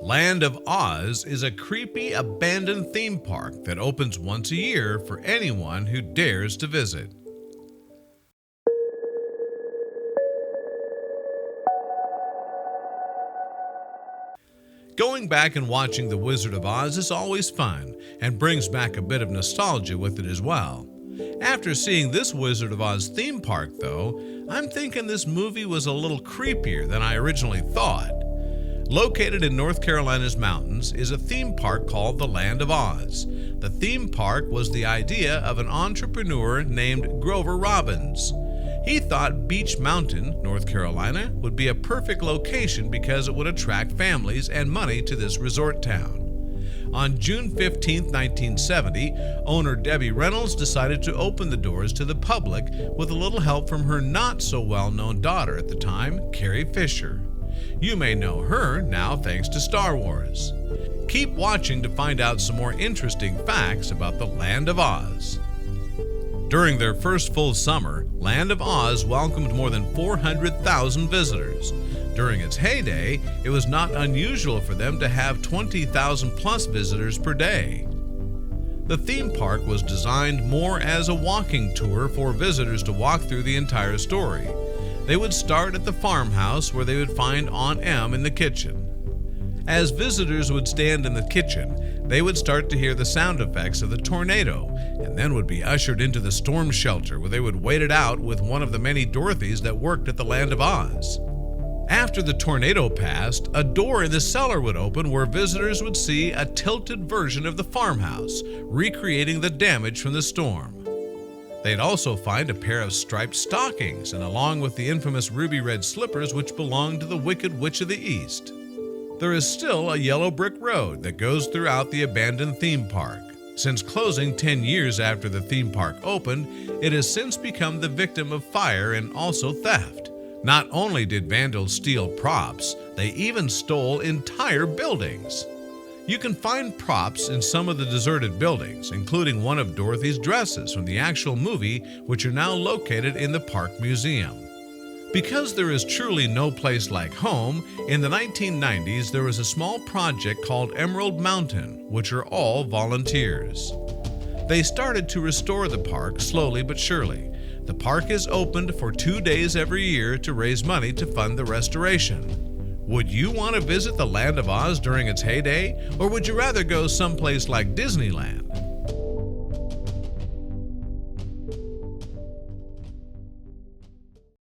Land of Oz is a creepy, abandoned theme park that opens once a year for anyone who dares to visit. Going back and watching The Wizard of Oz is always fun and brings back a bit of nostalgia with it as well. After seeing this Wizard of Oz theme park, though, I'm thinking this movie was a little creepier than I originally thought. Located in North Carolina's mountains is a theme park called the Land of Oz. The theme park was the idea of an entrepreneur named Grover Robbins. He thought Beech Mountain, North Carolina, would be a perfect location because it would attract families and money to this resort town. On June 15, 1970, owner Debbie Reynolds decided to open the doors to the public with a little help from her not-so-well-known daughter at the time, Carrie Fisher. You may know her now thanks to Star Wars. Keep watching to find out some more interesting facts about the Land of Oz. During their first full summer, Land of Oz welcomed more than 400,000 visitors. During its heyday, it was not unusual for them to have 20,000 plus visitors per day. The theme park was designed more as a walking tour for visitors to walk through the entire story. They would start at the farmhouse where they would find Aunt Em in the kitchen. As visitors would stand in the kitchen, they would start to hear the sound effects of the tornado and then would be ushered into the storm shelter where they would wait it out with one of the many Dorothys that worked at the Land of Oz. After the tornado passed, a door in the cellar would open where visitors would see a tilted version of the farmhouse, recreating the damage from the storm. They'd also find a pair of striped stockings, and along with the infamous ruby red slippers which belonged to the Wicked Witch of the East. There is still a yellow brick road that goes throughout the abandoned theme park. Since closing 10 years after the theme park opened, it has since become the victim of fire and also theft. Not only did vandals steal props, they even stole entire buildings. You can find props in some of the deserted buildings, including one of Dorothy's dresses from the actual movie, which are now located in the Park Museum. Because there is truly no place like home, in the 1990s there was a small project called Emerald Mountain, which are all volunteers. They started to restore the park slowly but surely. The park is opened for 2 days every year to raise money to fund the restoration. Would you want to visit the Land of Oz during its heyday, or would you rather go someplace like Disneyland?